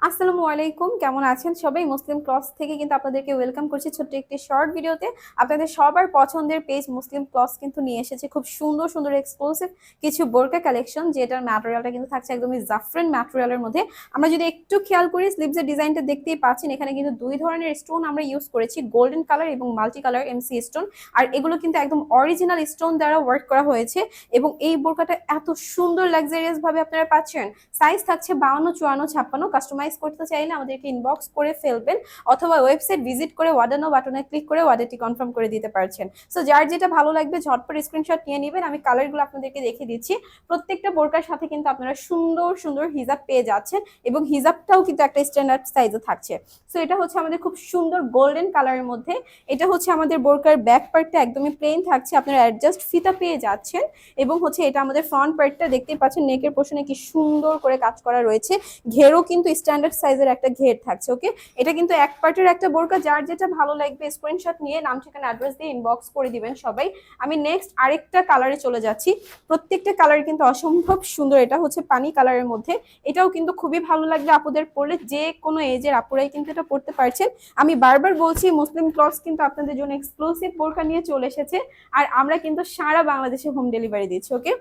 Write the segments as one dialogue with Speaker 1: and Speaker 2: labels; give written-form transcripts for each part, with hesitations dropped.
Speaker 1: আসসালামু আলাইকুম, কেমন আছেন সবাই? মুসলিম ক্লথস থেকে কিন্তু আপনাদেরকে ওয়েলকাম করছি ছোট্ট একটি শর্ট ভিডিওতে। আপনাদের সবার পছন্দের পেজ মুসলিম ক্লথস কিন্তু নিয়ে এসেছে খুব সুন্দর সুন্দর এক্সক্লুসিভ কিছু বোরকা কালেকশন, যেটার ম্যাটেরিয়ালটা কিন্তু থাকছে একদমই জাফরান ম্যাটেরিয়ালের মধ্যে। আমরা যদি একটু খেয়াল করি, স্লিভসের ডিজাইনটা দেখতেই পাচ্ছেন, এখানে কিন্তু দুই ধরনের স্টোন আমরা ইউজ করেছি, গোল্ডেন কালার এবং মাল্টি কালার এমসি স্টোন। আর এগুলো কিন্তু একদম অরিজিনাল স্টোন দ্বারা ওয়ার্ক করা হয়েছে এবং এই বোরকাটা এত সুন্দর লাক্সারিয়াস ভাবে আপনারা পাচ্ছেন। সাইজ থাকছে 52, 54, 56। কাস্টমাইজ করতে চাইলে আমাদেরকে ইনবক্স করে ফেলবেন অথবা ওয়েবসাইট ভিজিট করে অর্ডার নাও বাটনে ক্লিক করে অর্ডারটি কনফার্ম করে দিতে পারছেন। সো যার যেটা ভালো লাগবে ঝটপট স্ক্রিনশট নিয়ে নেবেন। আমি কালারগুলো আপনাদেরকে দেখিয়ে দিচ্ছি। প্রত্যেকটা বোরকার সাথে কিন্তু আপনারা সুন্দর সুন্দর হিজাব পেয়ে যাচ্ছেন এবং হিজাবটাও কিন্তু একটা স্ট্যান্ডার্ড সাইজে থাকছে। সো এটা হচ্ছে আমাদের খুব সুন্দর গোল্ডেন কালারের মধ্যে। এটা হচ্ছে আমাদের বোরকার ব্যাক পার্টটা একদমই প্লেন থাকছে, আপনারা অ্যাডজাস্ট ফিতা পেয়ে যাচ্ছেন। এবং হচ্ছে এটা আমাদের ফ্রন্ট পার্টটা দেখতেই পাচ্ছেন, নেকের পোর্শনে কি সুন্দর করে কাজ করা রয়েছে। ঘেরও কিন্তু স্ট্যান্ডার্ড সাইজের একটা ঘের থাকছে। ওকে, এটা কিন্তু এক পার্টের একটা বোরকা। যার যেটা ভালো লাগবে স্ক্রিনশট নিয়ে নাম ঠিকানা অ্যাড্রেস দিয়ে ইনবক্স করে দিবেন সবাই। আমি নেক্সট আরেকটা কালারে চলে যাচ্ছি। প্রত্যেকটা কালার কিন্তু অসম্ভব সুন্দর। এটা হচ্ছে পানি কালারের মধ্যে। এটাও কিন্তু খুবই ভালো লাগবে আপুদের পরলে, যে কোনো এজের আপুরাই কিন্তু এটা পরতে পারছেন। আমি বারবার বলছি, মুসলিম ক্লথস কিন্তু আপনাদের জন্য এক্সক্লুসিভ বোরকা নিয়ে চলে এসেছে আর আমরা কিন্তু সারা বাংলাদেশে হোম ডেলিভারি দিচ্ছি। ওকে,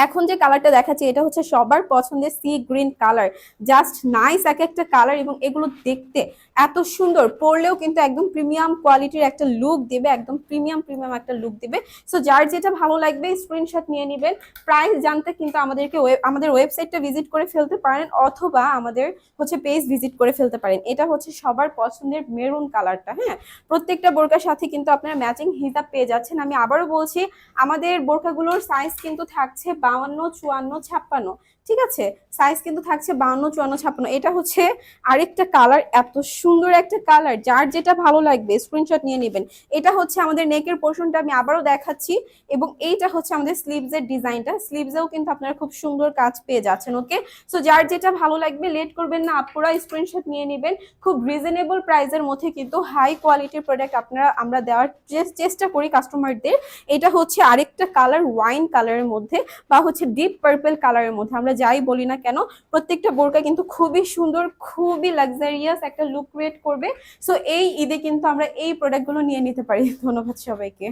Speaker 1: এখন যে কালারটা দেখাচ্ছি এটা হচ্ছে সবার পছন্দের sea green colour. Just nice এক একটা কালার এবং এগুলো দেখতে এত সুন্দর, পরলেও কিন্তু একদম প্রিমিয়াম কোয়ালিটির একটা লুক দেবে, একদম প্রিমিয়াম প্রিমিয়াম একটা লুক দেবে। সো যার যেটা ভালো লাগবে স্ক্রিনশট নিয়ে নেবেন। প্রাইস জানতে কিন্তু আমাদের ওয়েবসাইটটা ভিজিট করে ফেলতে পারেন অথবা আমাদের হচ্ছে পেজ ভিজিট করে ফেলতে পারেন। এটা হচ্ছে সবার পছন্দের মেরুন কালারটা। হ্যাঁ, প্রত্যেকটা বোরকার সাথে কিন্তু আপনারা ম্যাচিং হিজাব পেয়ে যাচ্ছেন। আমি আবারও বলছি, আমাদের বোরকাগুলোর সাইজ কিন্তু থাকছে 52, 54, 56। ঠিক আছে, সাইজ কিন্তু থাকছে 52, 54, 56। এটা হচ্ছে আরেকটা কালার, এত সুন্দর একটা কালার। যার যেটা ভালো লাগবে স্ক্রিনশট নিয়ে নেবেন। এটা হচ্ছে আমাদের নেকের পোর্শনটা, আমি আবারও দেখাচ্ছি। এবং এইটা হচ্ছে আমাদের স্লিভসের ডিজাইনটা। স্লিভসেও কিন্তু আপনারা খুব সুন্দর কাজ পেয়ে যাচ্ছেন। ওকে, সো যার যেটা ভালো লাগবে লেট করবেন না, আপুরা স্ক্রিনশট নিয়ে নেবেন। খুব রিজনেবল প্রাইসের মধ্যে কিন্তু হাই কোয়ালিটির প্রোডাক্ট আমরা দেওয়ার চেষ্টা করি কাস্টমারদের। এটা হচ্ছে আরেকটা কালার, ওয়াইন কালারের মধ্যে বা হচ্ছে ডিপ পার্পল কালারের মধ্যে। আমরা যাই বলি না কেন, প্রত্যেকটা বোরকা কিন্তু খুবই সুন্দর, খুবই লাক্সারিয়াস একটা লুক ক্রিয়েট করবে। সো এই ঈদে কিন্তু আমরা এই প্রোডাক্টগুলো নিয়ে নিতে পারি। ধন্যবাদ সবাইকে।